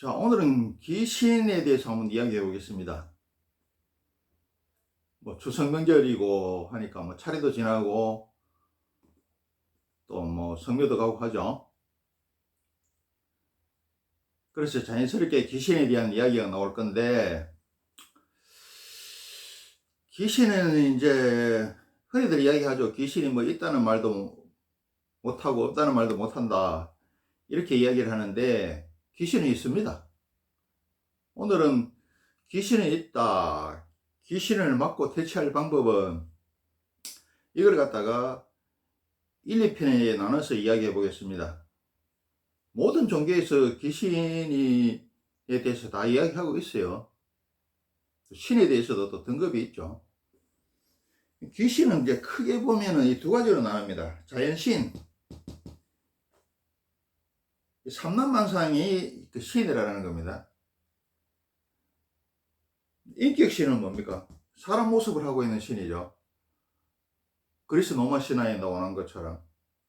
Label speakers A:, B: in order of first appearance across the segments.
A: 자, 오늘은 귀신에 대해서 한번 이야기해 보겠습니다. 추석 명절이고 하니까 차례도 지나고 또 성묘도 가고 하죠. 그래서 자연스럽게 귀신에 대한 이야기가 나올 건데, 귀신은 이제 흔히들 이야기하죠. 귀신이 있다는 말도 못하고 없다는 말도 못한다, 이렇게 이야기를 하는데, 귀신은 있습니다. 오늘은 귀신은 있다, 귀신을 막고 퇴치할 방법은, 이걸 갖다가 1, 2편에 나눠서 이야기해 보겠습니다. 모든 종교에서 귀신에 대해서 다 이야기하고 있어요. 신에 대해서도 또 등급이 있죠. 귀신은 이제 크게 보면은 이 두 가지로 나눕니다. 자연신, 삼란만상이 그 신이라는 겁니다. 인격신은 뭡니까? 사람 모습을 하고 있는 신이죠. 그리스 로마 신화에 나오는 것처럼,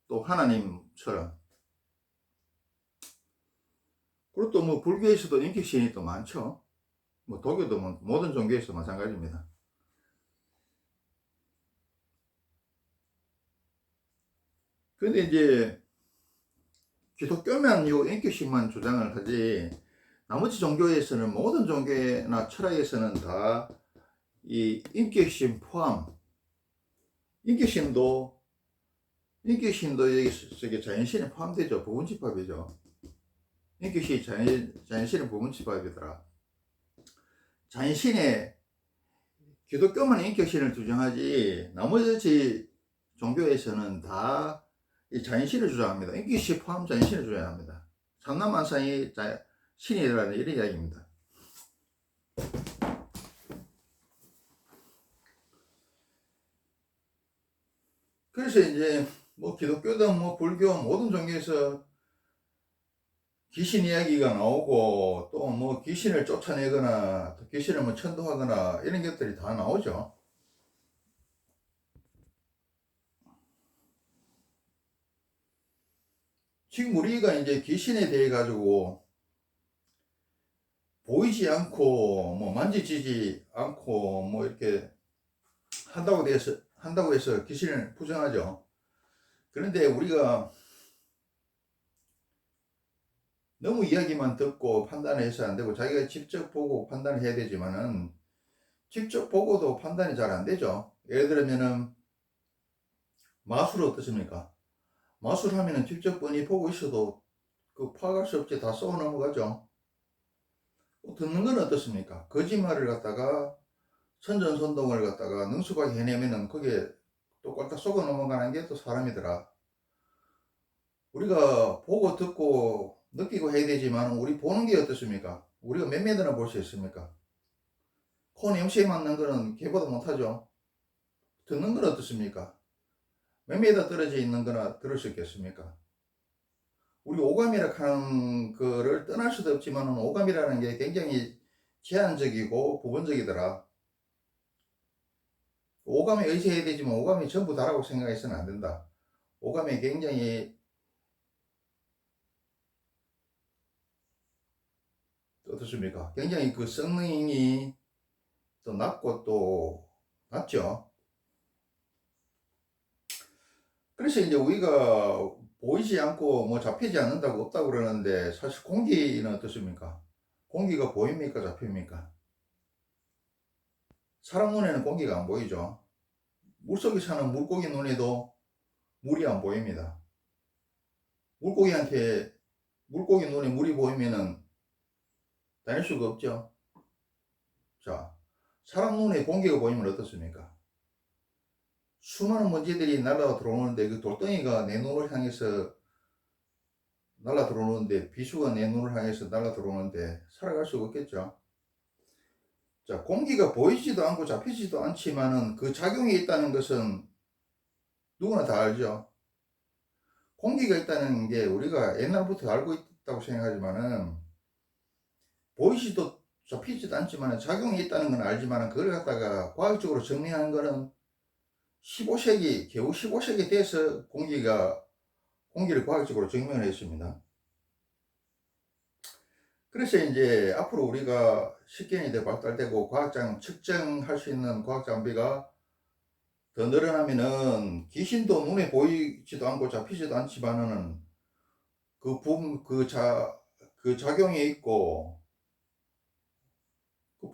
A: 또 하나님처럼. 그리고 또 불교에서도 인격신이 또 많죠. 도교도 모든 종교에서 마찬가지입니다. 근데 이제 기독교만 요 인격신만 주장을 하지, 나머지 종교에서는, 모든 종교나 철학에서는 다 이 인격신 포함, 인격신도 여기 자연신에 포함되죠. 부분집합이죠. 인격신이 자연신의 부분집합이더라. 자연신에 기독교만 인격신을 주장하지, 나머지 종교에서는 다 이 자연신을 주장합니다. 인격신 포함 자연신을 주장합니다. 삼란만상이 신이라는 이런 이야기입니다. 그래서 이제 기독교든 불교 모든 종교에서 귀신 이야기가 나오고, 또 귀신을 쫓아내거나, 또 귀신을 천도하거나, 이런 것들이 다 나오죠. 지금 우리가 이제 귀신에 대해 가지고 보이지 않고 만지지지 않고 이렇게 한다고 해서 귀신을 부정하죠. 그런데 우리가 너무 이야기만 듣고 판단을 해서 안 되고, 자기가 직접 보고 판단을 해야 되지만은, 직접 보고도 판단이 잘 안 되죠. 예를 들면은 마술 어떻습니까? 마술 하면은 직접 뻔히 보고 있어도 그 파악할 수 없이 다 쏘아 넘어가죠. 듣는 건 어떻습니까? 거짓말을 갖다가, 선전선동을 갖다가 능숙하게 해내면은 거기에 또 꼴딱 쏘고 넘어가는 게 또 사람이더라. 우리가 보고 듣고 느끼고 해야 되지만, 우리 보는 게 어떻습니까? 우리가 몇 미터나 볼 수 있습니까? 코 냄새에 맞는 거는 개보다 못하죠. 듣는 건 어떻습니까? 몇 미터 떨어져 있는 거나 들을 수 있겠습니까? 우리 오감이라 하는 거를 떠날 수도 없지만, 오감이라는 게 굉장히 제한적이고 부분적이더라. 오감에 의지해야 되지만, 오감이 전부 다라고 생각해서는 안 된다. 오감이 굉장히 어떻습니까? 굉장히 그 성능이 또 낮고 또 낮죠. 그래서 이제 우리가 보이지 않고 잡히지 않는다고 없다고 그러는데, 사실 공기는 어떻습니까? 공기가 보입니까? 잡힙니까? 사람 눈에는 공기가 안 보이죠. 물속에 사는 물고기 눈에도 물이 안 보입니다. 물고기 눈에 물이 보이면은 다닐 수가 없죠. 자, 사람 눈에 공기가 보이면 어떻습니까? 수많은 먼지들이 날아 들어오는데, 그 돌덩이가 내 눈을 향해서 날아 들어오는데, 비수가 내 눈을 향해서 날아 들어오는데 살아갈 수가 없겠죠. 자, 공기가 보이지도 않고 잡히지도 않지만은 그 작용이 있다는 것은 누구나 다 알죠. 공기가 있다는 게 우리가 옛날부터 알고 있다고 생각하지만은, 보이지도 잡히지도 않지만 작용이 있다는 건 알지만, 그걸 갖다가 과학적으로 정리하는 거는 15세기, 겨우 15세기 돼서 공기를 과학적으로 증명을 했습니다. 그래서 이제 앞으로 우리가 식견이 더 발달되고 측정할 수 있는 과학 장비가 더 늘어나면은 귀신도 눈에 보이지도 않고 잡히지도 않지만은 그 작용이 있고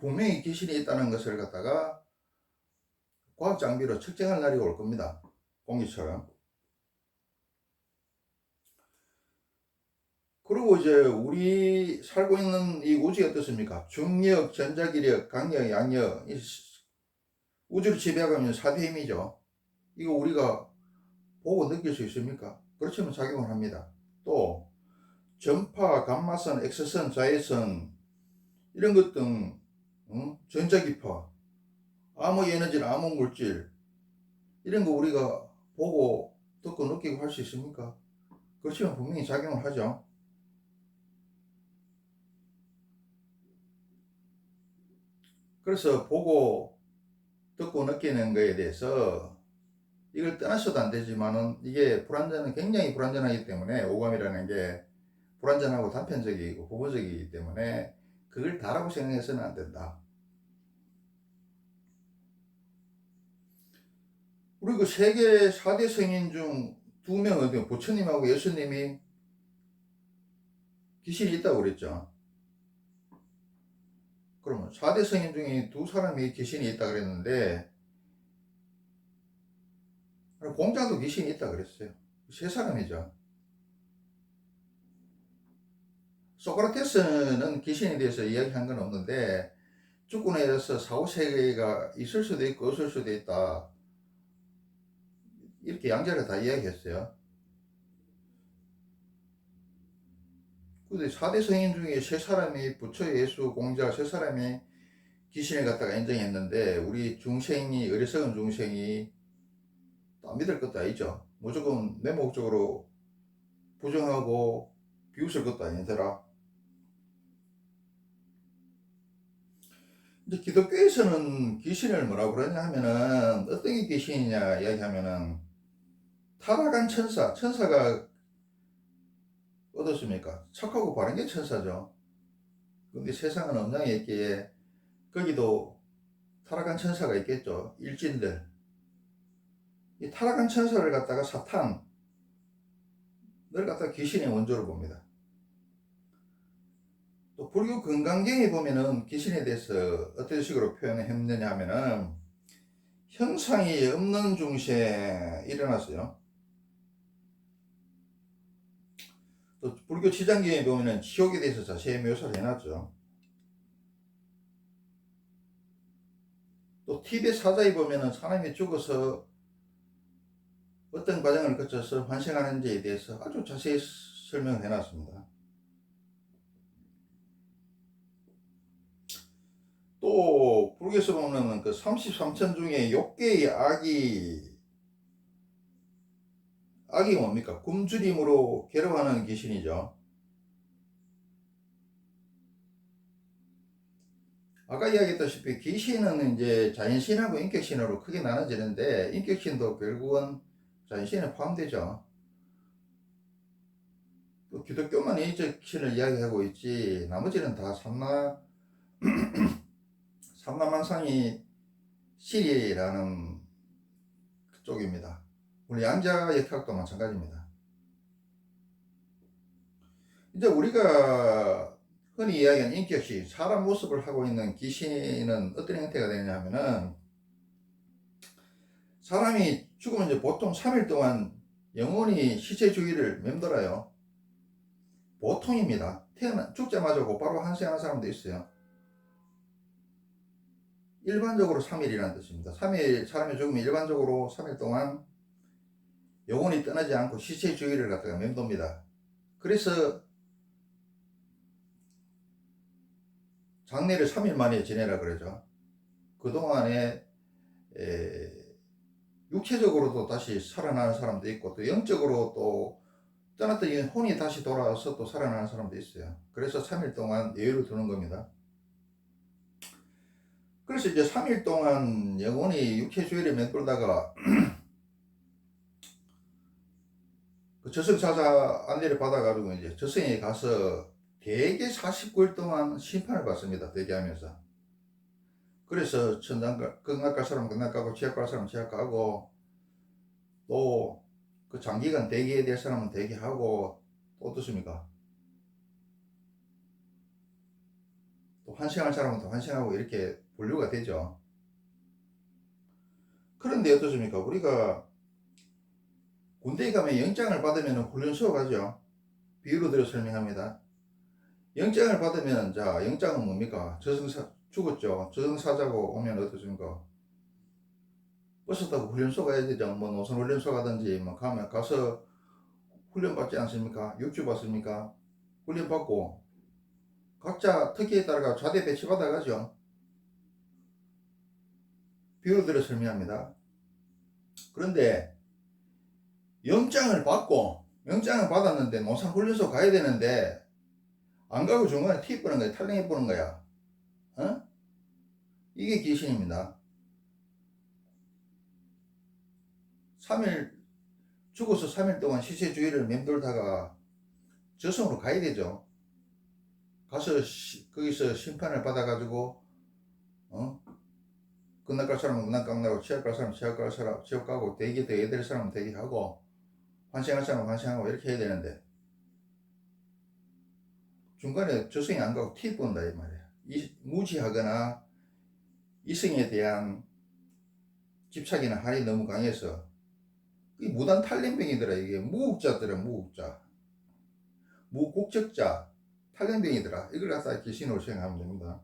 A: 분명히 귀신이 있다는 것을 갖다가 과학 장비로 측정할 날이 올 겁니다. 공기처럼. 그리고 이제 우리 살고 있는 이 우주에 어떻습니까? 중력, 전자기력, 강력, 양력, 우주를 지배하고 있는 4대 힘이죠. 이거 우리가 보고 느낄 수 있습니까? 그렇지만 작용을 합니다. 또 전파, 감마선, X선, 자외선 이런 것 등 전자기파, 암호 에너지, 암호 물질 이런 거 우리가 보고 듣고 느끼고 할 수 있습니까? 그렇지만 분명히 작용을 하죠. 그래서 보고 듣고 느끼는 거에 대해서 이걸 떠나서도 안 되지만은 이게 굉장히 불완전하기 때문에 오감이라는 게 불완전하고 단편적이고 부분적이기 때문에 그걸 다라고 생각해서는 안 된다. 그리고 세계 4대 성인 중 2명은 부처님하고 예수님이 귀신이 있다고 그랬죠. 그러면 4대 성인 중에 2사람이 귀신이 있다 그랬는데 공자도 귀신이 있다 그랬어요. 3사람이죠. 소크라테스는 귀신에 대해서 이야기한 건 없는데 주권에 대해서 사후세계가 있을 수도 있고 없을 수도 있다. 이렇게 양자를 다 이야기했어요. 근데 4대 성인 중에 3사람이 부처, 예수, 공자 3사람이 귀신을 갖다가 인정했는데 우리 중생이, 어리석은 중생이 안 믿을 것도 아니죠. 무조건 매목적으로 부정하고 비웃을 것도 아니더라. 이제 기독교에서는 귀신을 뭐라고 그러냐 하면은 어떤 게 귀신이냐 이야기하면은 타락한 천사가 어떻습니까? 착하고 바른 게 천사죠. 근데 세상은 엉망이 있기에 거기도 타락한 천사가 있겠죠. 일진들. 이 타락한 천사를 갖다가 사탄을 갖다가 귀신의 원조로 봅니다. 또 불교 건강경에 보면은 귀신에 대해서 어떤 식으로 표현을 했느냐 하면은 형상이 없는 중생에 일어났어요. 또 불교 지장경에 보면은 지옥에 대해서 자세히 묘사를 해놨죠. 또 티베 사자에 보면은 사람이 죽어서 어떤 과정을 거쳐서 환생하는지에 대해서 아주 자세히 설명을 해놨습니다. 또 불교에서 보면 그 33천 중에 욕계의 악이 뭡니까? 굶주림으로 괴로워하는 귀신이죠. 아까 이야기했다시피 귀신은 이제 자연신하고 인격신으로 크게 나눠지는데 인격신도 결국은 자연신에 포함되죠. 또 기독교만 인격신을 이야기하고 있지 나머지는 다 삼라만상이 시리라는 쪽입니다. 우리 양자 역학도 마찬가지입니다. 이제 우리가 흔히 이야기하는 인격신, 사람 모습을 하고 있는 귀신은 어떤 형태가 되냐 하면은 사람이 죽으면 이제 보통 3일 동안 영혼이 시체 주위를 맴돌아요. 보통입니다. 죽자마자 곧바로 환생하는 사람도 있어요. 일반적으로 3일이라는 뜻입니다. 3일, 사람이 죽으면 일반적으로 3일 동안 영혼이 떠나지 않고 시체 주위를 갖다가 맴돕니다. 그래서 장례를 3일 만에 지내라 그러죠. 그동안에 육체적으로도 다시 살아나는 사람도 있고 또 영적으로 또 떠났던 혼이 다시 돌아와서 또 살아나는 사람도 있어요. 그래서 3일 동안 여유를 두는 겁니다. 그래서 이제 3일 동안 영혼이 육체 주위를 맴돌다가 그 저승사자 안내를 받아가지고 이제 저승에 가서 대개 49일 동안 심판을 받습니다. 대기하면서. 그래서 끝날갈 사람 끝날가고 지역갈 사람 지역가고 또 그 장기간 대기해야 될 사람은 대기하고 또 어떻습니까? 또 환생할 사람은 또 환생하고 이렇게 분류가 되죠. 그런데 어떻습니까? 우리가 군대에 가면 영장을 받으면 훈련소 가죠. 비유로 들어 설명합니다. 영장을 받으면 자 영장은 뭡니까? 저승사 죽었죠. 저승사자고 오면 어떻습니까? 버스 타고 훈련소 가야 되죠. 뭐 노선 훈련소 가든지 뭐 가면 가서 훈련 받지 않습니까? 육주 받습니까? 훈련 받고 각자 특기에 따라 좌대 배치 받아 가죠. 비유로 들어 설명합니다. 그런데 영장을 받았는데 노상 훈련소 가야 되는데 안 가고 중간에 튀어보는 거야. 탈령해 보는 거야. 어? 이게 귀신입니다. 3일 죽어서 3일 동안 시체 주위를 맴돌다가 저승으로 가야 되죠. 가서 거기서 심판을 받아가지고 끝날갈 사람은 끝날갈 나고 지옥갈 사람은 지옥갈 사람 지옥 가고 대기해야 될 사람은 대기하고 환생할 사람은 환생하고 이렇게 해야 되는데 중간에 저승이 안 가고 튀어본다 이 말이야. 무지하거나 이승에 대한 집착이나 할이 너무 강해서 이 무단 탈len병이더라. 이게 무국자더라. 무국적자 탈len병이더라. 이걸 갖다 귀신으로 생각하면 됩니다.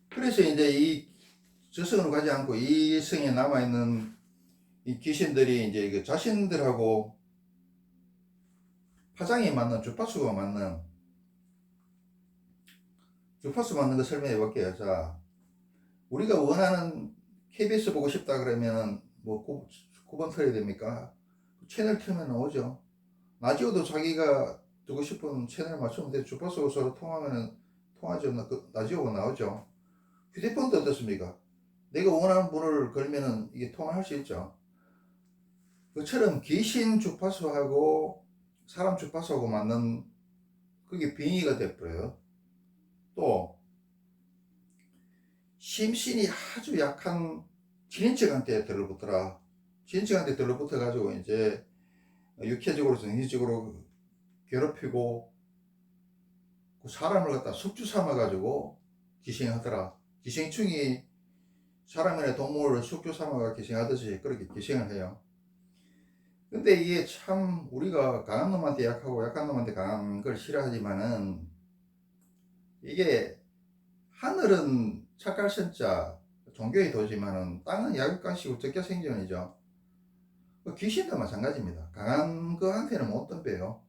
A: 그래서 이제 이 저승으로 가지 않고 이 성에 남아있는 이 귀신들이 이제 자신들하고 파장이 맞는 주파수가 맞는 거 설명해 볼게요. 자, 우리가 원하는 KBS 보고 싶다 그러면 뭐 9번 틀어야 됩니까? 채널 틀면 나오죠. 라디오도 자기가 듣고 싶은 채널 맞추면 돼. 주파수가 서로 통하면은 통하죠. 라디오가 나오죠. 휴대폰도 어떻습니까? 내가 원하는 분을 걸면은 이게 통화할 수 있죠. 그처럼 귀신 주파수하고 사람 주파수하고 맞는 그게 빙의가 돼버려요. 또 심신이 아주 약한 친인척한테 들러붙더라. 친인척한테 들러붙어 가지고 이제 육체적으로 정신적으로 괴롭히고 그 사람을 갖다 숙주 삼아 가지고 기생하더라. 기생충이 사람이나 동물을 숙주 삼아가 기생하듯이 그렇게 기생을 해요. 근데 이게 참 우리가 강한 놈한테 약하고 약한 놈한테 강한 걸 싫어하지만은 이게 하늘은 착할 선자 종교의 도지만은 땅은 약육강식으로 적게 생존이죠. 귀신도 마찬가지입니다. 강한 거한테는 못 덤벼요.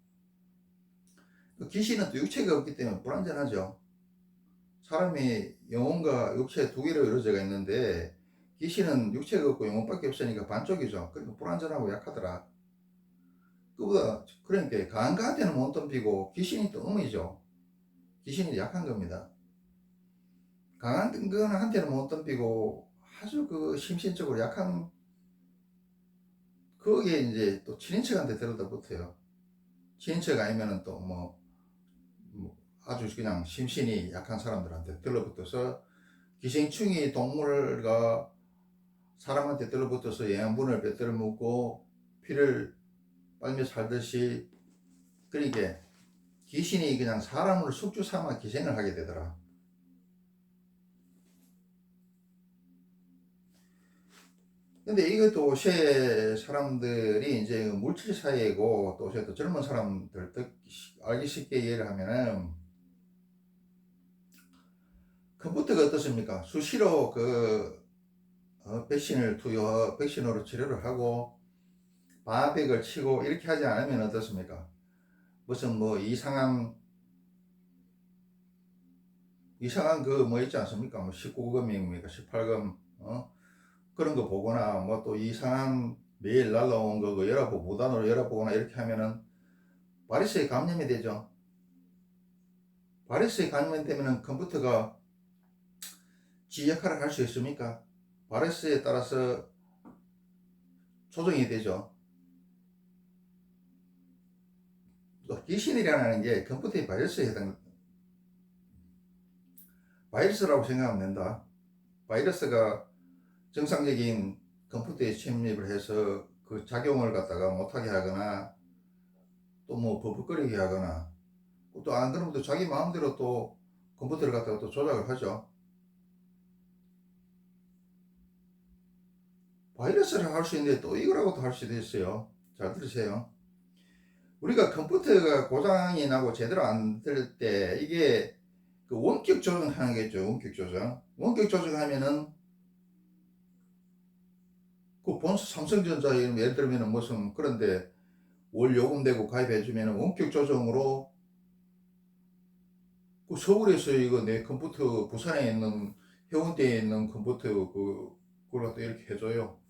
A: 귀신은 또 육체가 없기 때문에 불완전하죠. 사람이 영혼과 육체 두 개로 이루어져 있는데 귀신은 육체가 없고 영혼밖에 없으니까 반쪽이죠. 그러니까 불완전하고 약하더라. 그보다 그러니까 강한 거한테는 못 덤비고 귀신이 또 음이죠. 귀신이 약한 겁니다. 강한 거한테는 못 덤비고 아주 그 심신적으로 약한 거기에 이제 또 친인척한테 들어다붙어요. 친인척 아니면은 또 뭐 아주 그냥 심신이 약한 사람들한테 들러붙어서 기생충이 동물과 사람한테 들러붙어서 영양분을 빼뜨려 먹고 피를 빨며 살듯이 그러니까 귀신이 그냥 사람을 숙주 삼아 기생을 하게 되더라. 근데 이것도 요새 사람들이 이제 물질 사회고 또 요새 또 젊은 사람들 알기 쉽게 이해를 하면은 컴퓨터가 어떻습니까? 수시로 백신으로 치료를 하고 방화백을 치고 이렇게 하지 않으면 어떻습니까? 무슨 뭐 이상한 그 뭐 있지 않습니까? 뭐 19금입니까? 18금 그런 거 보거나 뭐 또 이상한 매일 날라온 거 무단으로 열어보거나 이렇게 하면은 바이러스에 감염이 되죠. 바이러스에 감염되면은 컴퓨터가 지 역할을 할 수 있습니까? 바이러스에 따라서 조정이 되죠. 또 귀신이라는 게 컴퓨터의 바이러스에 바이러스라고 생각하면 된다. 바이러스가 정상적인 컴퓨터에 침입을 해서 그 작용을 갖다가 못하게 하거나 또 뭐 버벅거리게 하거나 또 안 그러면 또 자기 마음대로 또 컴퓨터를 갖다가 또 조작을 하죠. 바이러스를 할 수 있는데 또 이거라고도 할 수도 있어요. 잘 들으세요. 우리가 컴퓨터가 고장이 나고 제대로 안 될 때 이게 그 원격 조정하는 게 있죠. 원격 조정. 원격 조정하면은 그 본사 삼성전자 예를 들면은 무슨 그런데 월 요금 내고 가입해주면은 원격 조정으로 그 서울에서 이거 내 컴퓨터 부산에 있는 해운대에 있는 컴퓨터 그걸 갖다 이렇게 해줘요.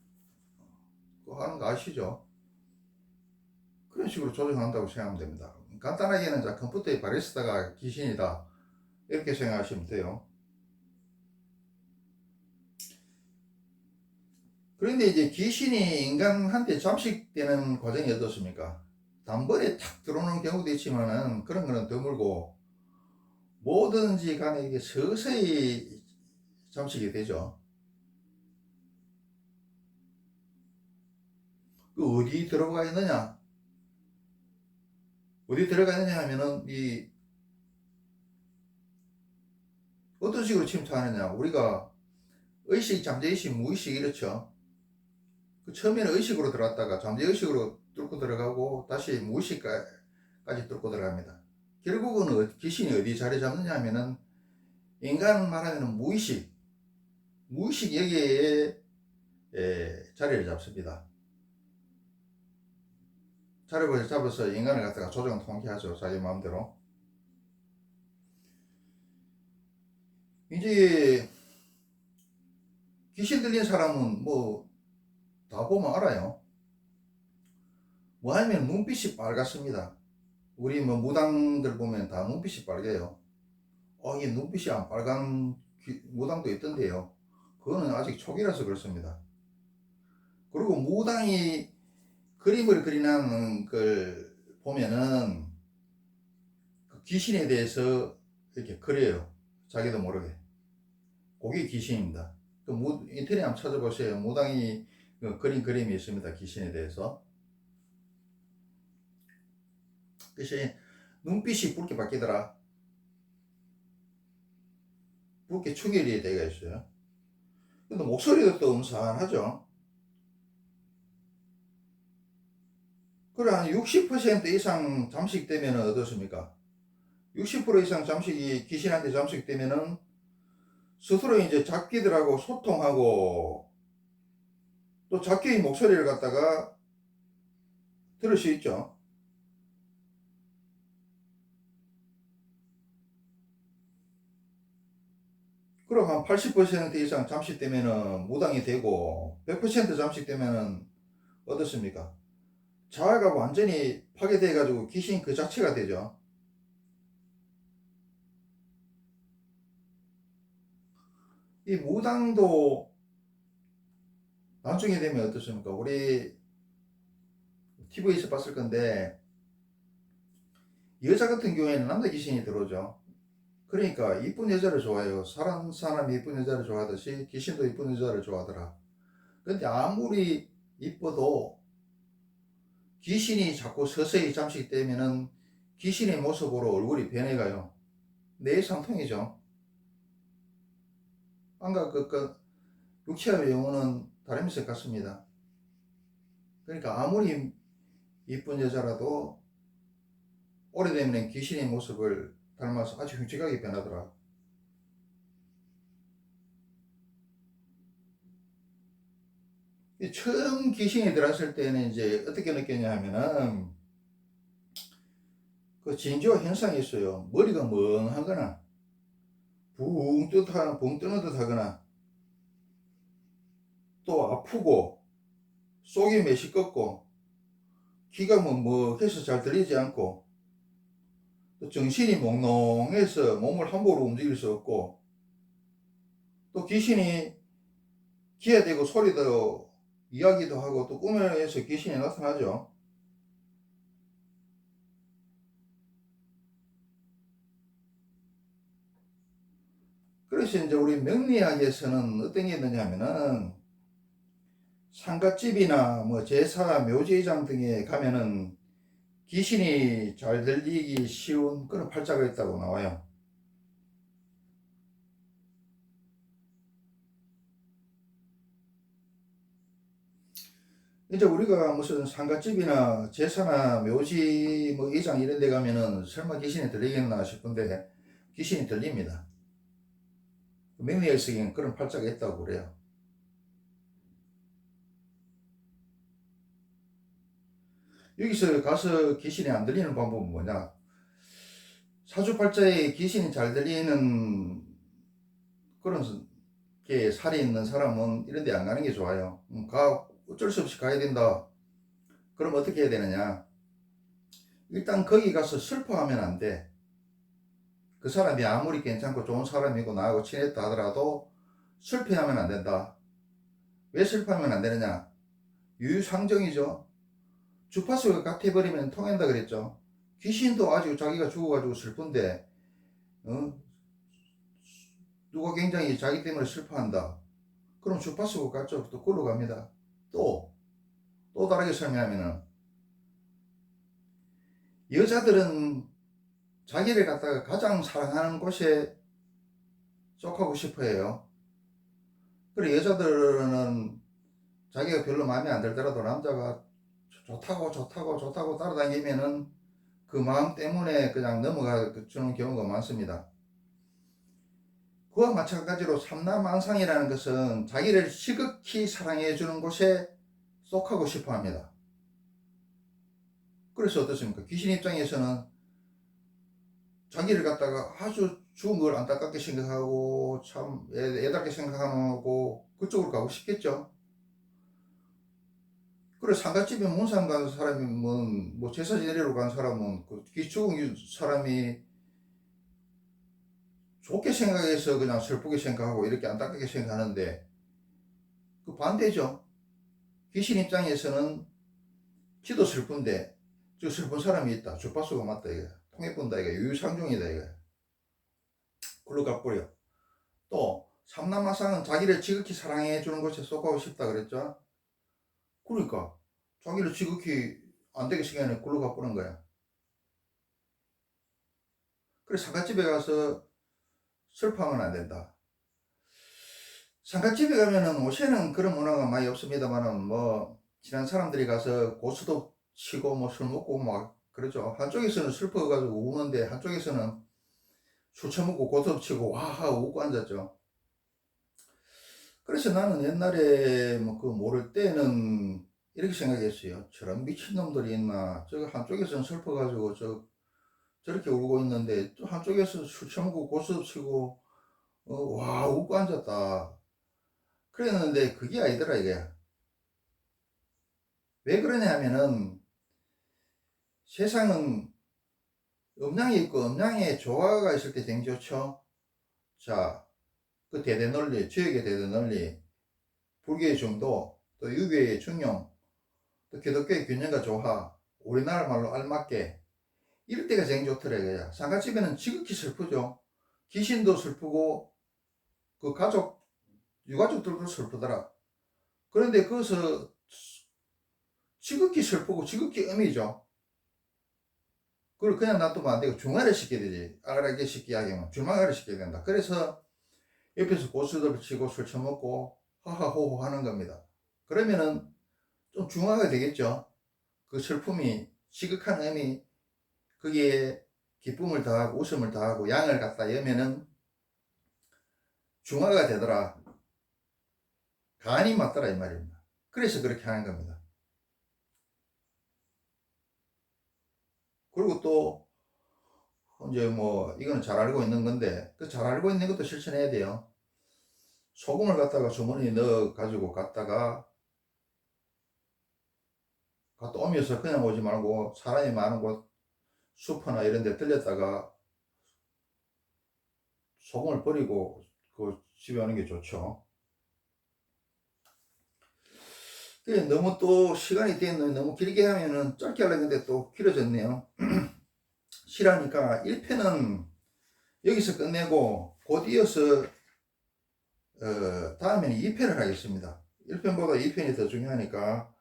A: 그거 하는 거 아시죠? 그런 식으로 조정한다고 생각하면 됩니다. 간단하게는 자 컴퓨터의 바리스타가 귀신이다 이렇게 생각하시면 돼요. 그런데 이제 귀신이 인간한테 잠식되는 과정이 어떻습니까? 단번에 탁 들어오는 경우도 있지만은 그런 거는 드물고 뭐든지 간에 이게 서서히 잠식이 되죠. 그 어디 들어가 있느냐? 어디 들어가 있느냐 하면은 이 어떤 식으로 침투하느냐? 우리가 의식, 잠재의식, 무의식 이렇죠. 그 처음에는 의식으로 들어갔다가 잠재의식으로 뚫고 들어가고 다시 무의식까지 뚫고 들어갑니다. 결국은 귀신이 어디 자리 잡느냐 하면은 인간 말하면 무의식 여기에 자리를 잡습니다. 자리를 잡아서 인간을 갖다가 조정 통제하죠. 자기 마음대로. 이제 귀신 들린 사람은 뭐 다 보면 알아요. 뭐 하면 눈빛이 빨갛습니다. 우리 뭐 무당들 보면 다 눈빛이 빨개요. 이게 눈빛이 안 빨간 무당도 있던데요. 그거는 아직 초기라서 그렇습니다. 그리고 무당이 그림을 그리는 걸 보면은 그 귀신에 대해서 이렇게 그려요. 자기도 모르게. 그게 귀신입니다. 인터넷 한번 찾아보세요. 무당이 그린 그림이 있습니다. 귀신에 대해서. 그것이 눈빛이 붉게 바뀌더라. 붉게 충혈이 되어 있어요. 근데 목소리도 또 음산하죠. 그래, 한 60% 이상 잠식되면 어떻습니까? 60% 이상 귀신한테 잠식되면은 스스로 이제 잡귀들하고 소통하고 또 잡귀의 목소리를 갖다가 들을 수 있죠. 그럼 한 80% 이상 잠식되면은 무당이 되고 100% 잠식되면은 어떻습니까? 자아가 완전히 파괴돼 가지고 귀신 그 자체가 되죠. 이 무당도 나중에 되면 어떻습니까? 우리 TV에서 봤을 건데 여자 같은 경우에는 남자 귀신이 들어오죠. 그러니까 이쁜 여자를 좋아해요. 사람이 이쁜 여자를 좋아하듯이 귀신도 이쁜 여자를 좋아하더라. 근데 아무리 이뻐도 귀신이 자꾸 서서히 잠식되면은 귀신의 모습으로 얼굴이 변해가요. 내상통이죠. 안가 육체와 영혼은 다름이 같습니다. 그러니까 아무리 이쁜 여자라도 오래되면 귀신의 모습을 닮아서 아주 흉측하게 변하더라. 처음 귀신이 들어왔을 때는 이제 어떻게 느꼈냐 하면은 그 진조 현상이 있어요. 머리가 멍하거나 붕 뜨는 듯 하거나 또 아프고 속이 메시껍고 귀가 먹먹해서 잘 들리지 않고 또 정신이 몽롱해서 몸을 함부로 움직일 수 없고 또 귀신이 기어대고 소리도 이야기도 하고 또 꿈에서 귀신이 나타나죠. 그래서 이제 우리 명리학에서는 어떤 게 있느냐면은 상갓집이나 뭐 제사, 묘지의장 등에 가면은 귀신이 잘 들리기 쉬운 그런 팔자가 있다고 나와요. 이제 우리가 무슨 상갓집이나 제사나 묘지 뭐 의장 이런 데 가면은 설마 귀신이 들리겠나 싶은데 귀신이 들립니다. 명리학에서는 그런 팔자가 있다고 그래요. 여기서 가서 귀신이 안 들리는 방법은 뭐냐? 사주팔자에 귀신이 잘 들리는 그런 게 살이 있는 사람은 이런 데 안 가는 게 좋아요. 어쩔 수 없이 가야 된다. 그럼 어떻게 해야 되느냐? 일단 거기 가서 슬퍼하면 안 돼. 그 사람이 아무리 괜찮고 좋은 사람이고 나하고 친했다 하더라도 슬퍼하면 안 된다. 왜 슬퍼하면 안 되느냐? 유유상정이죠. 주파수가 같아버리면 통한다 그랬죠. 귀신도 아직 자기가 죽어가지고 슬픈데 누가 굉장히 자기 때문에 슬퍼한다. 그럼 주파수가 같죠. 또 굴러 갑니다. 또 다르게 설명하면은 여자들은 자기를 갖다가 가장 사랑하는 곳에 쏙하고 싶어 해요. 그리고 여자들은 자기가 별로 마음에 안 들더라도 남자가 좋다고 따라다니면은 그 마음 때문에 그냥 넘어가 주는 경우가 많습니다. 그와 마찬가지로 삼라만상이라는 것은 자기를 지극히 사랑해 주는 곳에 쏙하고 싶어 합니다. 그래서 어떻습니까? 귀신 입장에서는 자기를 갖다가 아주 죽은 걸 안타깝게 생각하고 참 애답게 생각하고 그쪽으로 가고 싶겠죠. 그래 상갓집에 문상 간 사람이면 뭐 제사 지내러 간 사람은 그 죽은 사람이 좋게 생각해서 그냥 슬프게 생각하고 이렇게 안타깝게 생각하는데 그 반대죠. 귀신 입장에서는 지도 슬픈데 저 슬픈 사람이 있다. 주파수가 맞다 이거. 통해본다 이거. 유유상종이다 이거. 글로 가버려. 또 삼남마상은 자기를 지극히 사랑해 주는 곳에 쏙하고 싶다 그랬죠. 그러니까 자기를 지극히 안 되게 생각하는 글로 가버린 거야. 그래 상갓집에 가서 슬퍼하면 안 된다. 상갓집에 가면은 요새는 그런 문화가 많이 없습니다만은 뭐 친한 사람들이 가서 고수도 치고 뭐 술 먹고 막 그러죠. 한쪽에서는 슬퍼가지고 우는데 한쪽에서는 술 처먹고 고수도 치고 와하 웃고 앉았죠. 그래서 나는 옛날에 뭐 그 모를 때는 이렇게 생각했어요. 저런 미친놈들이 있나. 저 한쪽에서는 슬퍼가지고 저렇게 울고 있는데 또 한쪽에서 술 처먹고 고수도 치고 와 웃고 앉았다. 그랬는데 그게 아니더라 이게. 왜 그러냐 하면은 세상은 음양이 있고 음양에 조화가 있을 때 되게 좋죠. 자, 그 대대 논리, 지역의 대대 논리, 불교의 중도, 또 유교의 중용, 또 기독교의 균형과 조화, 우리나라 말로 알맞게 이럴 때가 제일 좋더라 이거야. 상가집에는 지극히 슬프죠. 귀신도 슬프고 그 유가족들도 슬프더라. 그런데 거기서 지극히 슬프고 지극히 음이죠. 그걸 그냥 놔두면 안 되고 중화를 시켜야 되지. 알게 시키게 하면 중화를 시켜야 된다. 그래서 옆에서 고수들 치고 술 처먹고 하하호호 하는 겁니다. 그러면은 좀 중화가 되겠죠. 그 슬픔이 시극한 음이 거기에 기쁨을 더하고 웃음을 더하고 양을 갖다 여면은 중화가 되더라. 간이 맞더라 이 말입니다. 그래서 그렇게 하는 겁니다. 그리고 또 이제 뭐 이거는 잘 알고 있는 건데 그 잘 알고 있는 것도 실천해야 돼요. 소금을 갖다가 주머니에 넣어 가지고 갔다 오면서 그냥 오지 말고 사람이 많은 곳 숲이나 이런 데 들렸다가 소금을 버리고 그 집에 오는 게 좋죠. 그래, 너무 또 시간이 됐네. 너무 길게 하면은 짧게 하려고 했는데 또 길어졌네요. 실하니까 1편은 여기서 끝내고 곧 이어서 다음에는 2편을 하겠습니다. 1편보다 2편이 더 중요하니까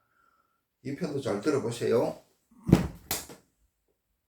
A: 2편도 잘 들어보세요.